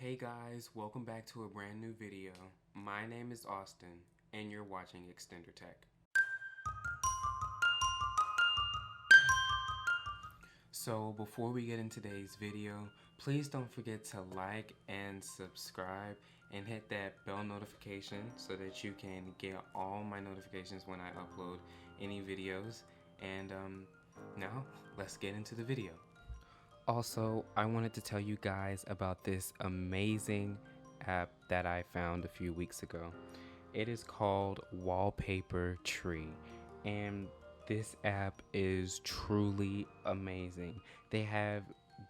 Hey guys, welcome back to a brand new video. My name is Austin, and you're watching xtendertech. So before we get into today's video, please don't forget to like and subscribe and hit that bell notification so that you can get all my notifications when I upload any videos. And now let's get into the video. Also, I wanted to tell you guys about this amazing app that I found a few weeks ago. It is called Wallpaper Tree, and this app is truly amazing. They have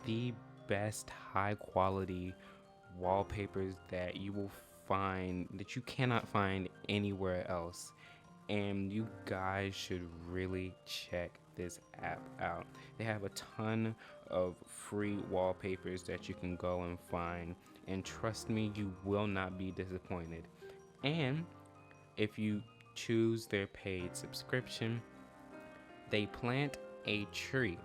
the best high quality wallpapers that you cannot find anywhere else, and you guys should really check this app out. They have a ton of free wallpapers that you can go and find, and trust me, you will not be disappointed. And if you choose their paid subscription, they plant a tree.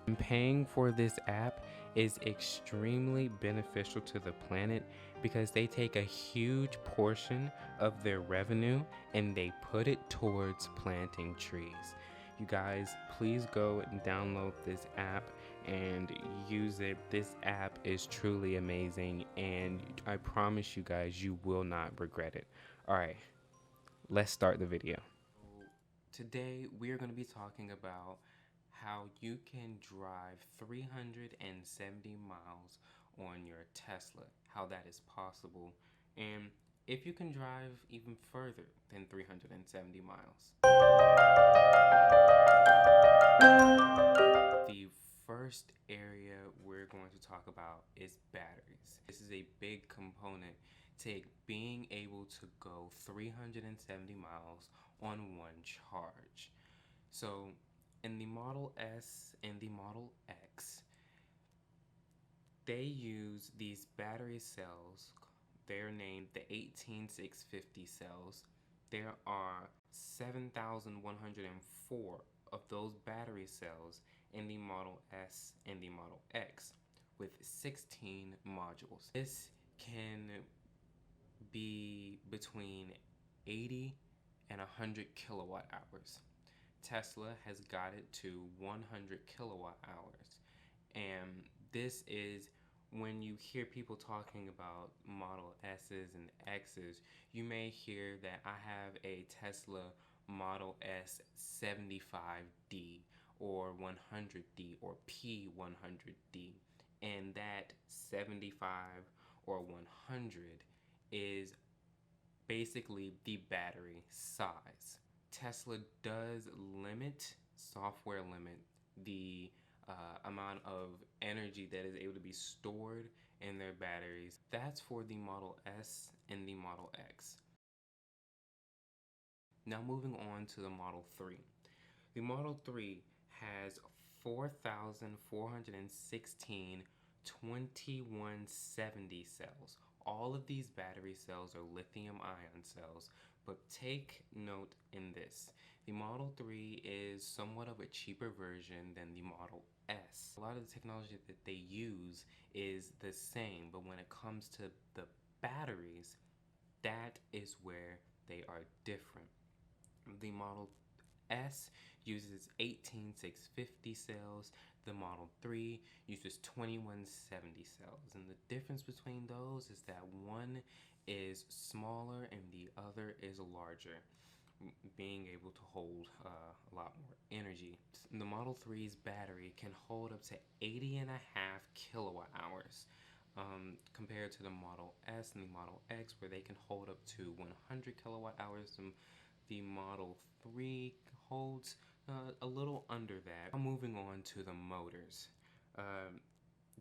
And paying for this app is extremely beneficial to the planet because they take a huge portion of their revenue and they put it towards planting trees. You guys, please go and download this app and use it. This app is truly amazing, and I promise you guys, you will not regret it. All right, let's start the video. Today, we're going to be talking about how you can drive 370 miles on your Tesla, how that is possible, and if you can drive even further than 370 miles. The first area we're going to talk about is batteries. This is a big component to being able to go 370 miles on one charge. So in the Model S and the Model X, they use these battery cells. They're named the 18650 cells. There are 7,104 of those battery cells in the Model S and the Model X with 16 modules. This can be between 80 and 100 kilowatt hours. Tesla has got it to 100 kilowatt hours, and this is when you hear people talking about Model S's and X's, you may hear that I have a Tesla Model S 75D or 100D or P100D, and that 75 or 100 is basically the battery size. Tesla does software limit the amount of energy that is able to be stored in their batteries. That's for the Model S and the Model X. Now moving on to the Model 3. The Model 3 has 4,416 2170 cells. All of these battery cells are lithium-ion cells, but take note in this. The Model 3 is somewhat of a cheaper version than the Model S. A lot of the technology that they use is the same, but when it comes to the batteries, that is where they are different. The Model S uses 18650 cells. The Model 3 uses 2170 cells. And the difference between those is that one is smaller and the other is larger, being able to hold a lot more energy. The Model 3's battery can hold up to 80.5 kilowatt hours. Compared to the Model S and the Model X, where they can hold up to 100 kilowatt hours. The Model 3 holds a little under that. Now moving on to the motors.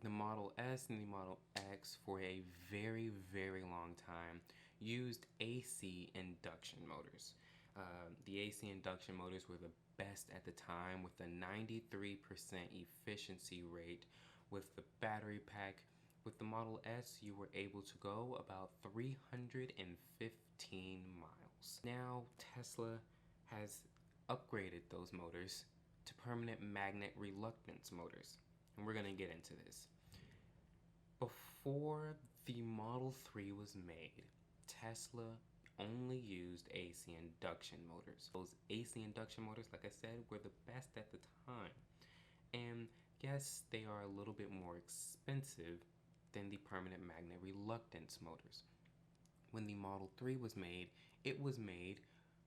The Model S and the Model X for a very, very long time used AC induction motors. The AC induction motors were the best at the time, with a 93% efficiency rate with the battery pack. With the Model S, you were able to go about 315 miles. Now, Tesla has upgraded those motors to permanent magnet reluctance motors, and we're going to get into this. Before the Model 3 was made, Tesla only used AC induction motors. Those AC induction motors, like I said, were the best at the time. And yes, they are a little bit more expensive than the permanent magnet reluctance motors. When the Model 3 was made, it was made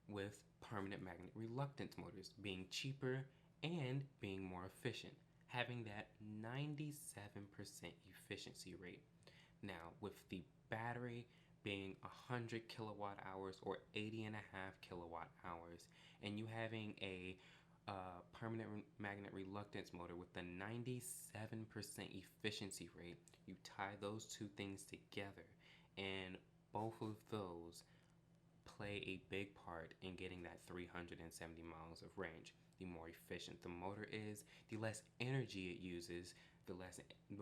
with permanent magnet reluctance motors being cheaper and being more efficient, having that 97% efficiency rate. Now, with the battery being 100 kilowatt hours or 80 and a half kilowatt hours, and you having a permanent magnet reluctance motor with a 97% efficiency rate, you tie those two things together, and both of those play a big part in getting that 370 miles of range. The more efficient the motor is, the less energy it uses, the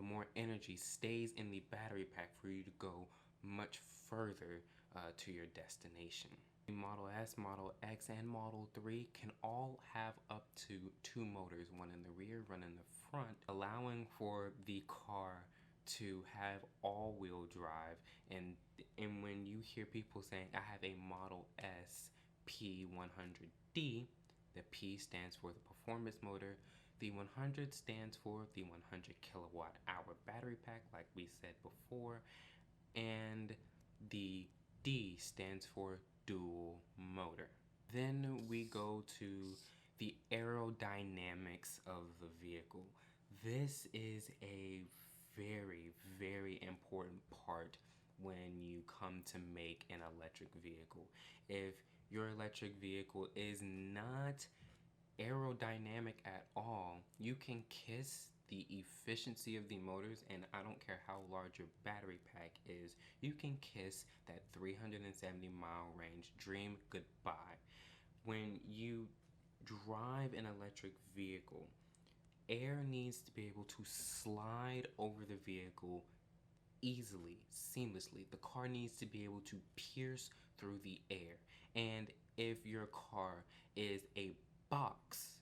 more energy stays in the battery pack for you to go much further to your destination. The Model S, Model X, and Model 3 can all have up to 2 motors, one in the rear, one in the front, allowing for the car to have all-wheel drive. And when you hear people saying, I have a Model S P100D, the P stands for the performance motor, the 100 stands for the 100 kilowatt hour battery pack, like we said before, and the D stands for dual motor. Then we go to the aerodynamics of the vehicle. This is a very, very important part when you come to make an electric vehicle. If your electric vehicle is not aerodynamic at all, you can kiss the efficiency of the motors, and I don't care how large your battery pack is, you can kiss that 370 mile range dream goodbye. When you drive an electric vehicle, air needs to be able to slide over the vehicle easily, seamlessly. The car needs to be able to pierce through the air. And if your car is a box,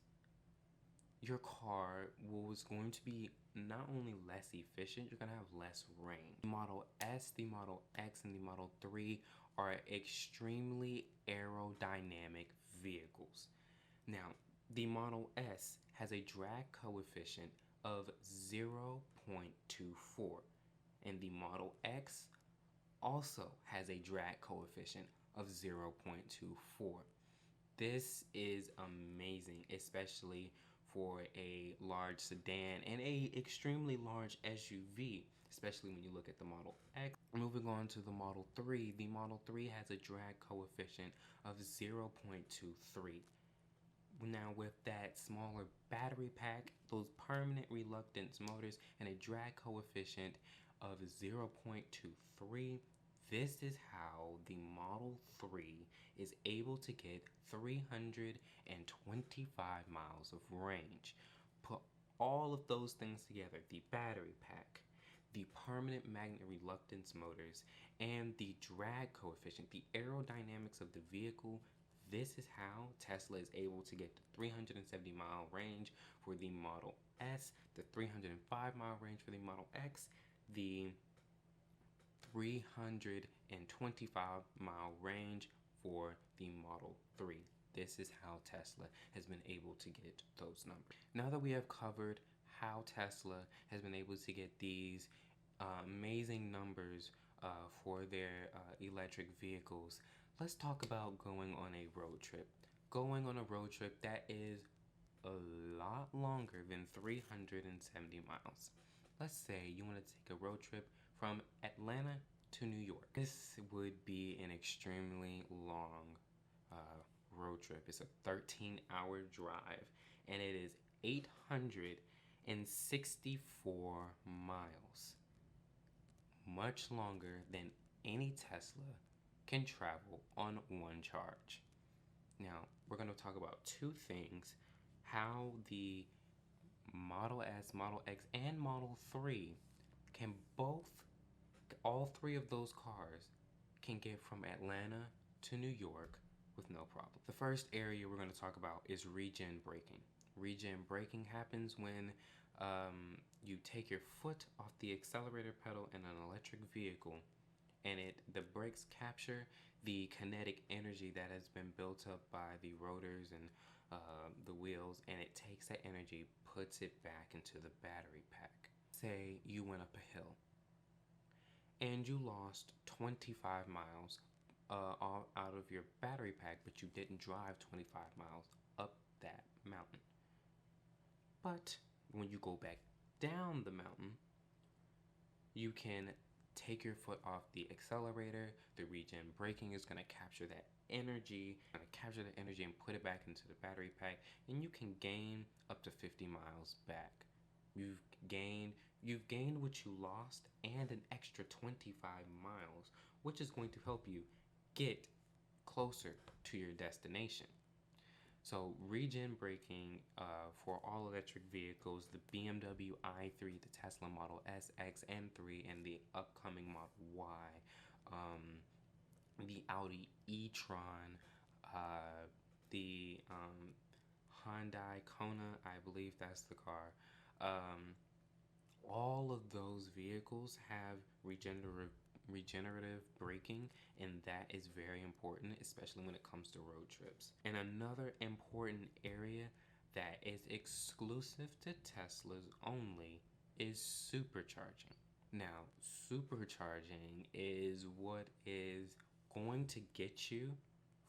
your car was going to be not only less efficient, you're going to have less range. The Model S, the Model X, and the Model 3 are extremely aerodynamic vehicles. Now, the Model S has a drag coefficient of 0.24, and the Model X also has a drag coefficient of 0.24. This is amazing, especially for a large sedan and a extremely large SUV, especially when you look at the Model X. Moving on to the Model 3, the Model 3 has a drag coefficient of 0.23. Now with that smaller battery pack, those permanent reluctance motors, and a drag coefficient of 0.23, this is how the Model 3 is able to get 325 miles of range. Put all of those things together, the battery pack, the permanent magnet reluctance motors, and the drag coefficient, the aerodynamics of the vehicle, this is how Tesla is able to get the 370 mile range for the Model S, the 305 mile range for the Model X, the 325 mile range for the Model 3. This is how Tesla has been able to get those numbers. Now that we have covered how Tesla has been able to get these amazing numbers for their electric vehicles, let's talk about going on a road trip. Going on a road trip that is a lot longer than 370 miles. Let's say you want to take a road trip from Atlanta to New York. This would be an extremely long road trip. It's a 13-hour drive, and it is 864 miles. Much longer than any Tesla can travel on one charge. Now, we're going to talk about two things: how the Model S, Model X, and Model 3 can all three of those cars can get from Atlanta to New York with no problem. The first area we're going to talk about is regen braking. Regen braking happens when you take your foot off the accelerator pedal in an electric vehicle, and the brakes capture the kinetic energy that has been built up by the rotors and the wheels, and it takes that energy, puts it back into the battery pack. Say you went up a hill and you lost 25 miles out of your battery pack, but you didn't drive 25 miles up that mountain. But when you go back down the mountain, you can take your foot off the accelerator. The regen braking is going to capture that energy, and put it back into the battery pack, and you can gain up to 50 miles back. You've gained what you lost and an extra 25 miles, which is going to help you get closer to your destination. So regen braking for all electric vehicles, the BMW i3, the Tesla Model S, X, and 3, and the upcoming Model Y, the Audi e-tron, the Hyundai Kona, I believe that's the car. All of those vehicles have regenerative braking, and that is very important, especially when it comes to road trips. And another important area that is exclusive to Teslas only is supercharging. Now, supercharging is what is going to get you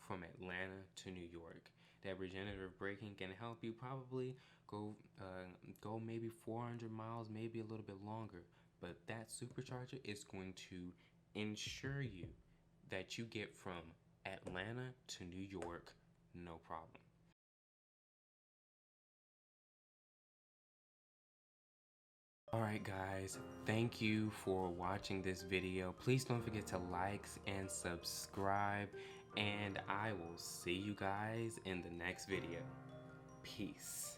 from Atlanta to New York. That regenerative braking can help you probably go maybe 400 miles, maybe a little bit longer. But that supercharger is going to ensure you that you get from Atlanta to New York no problem. Alright guys, thank you for watching this video. Please don't forget to like and subscribe, and I will see you guys in the next video. Peace.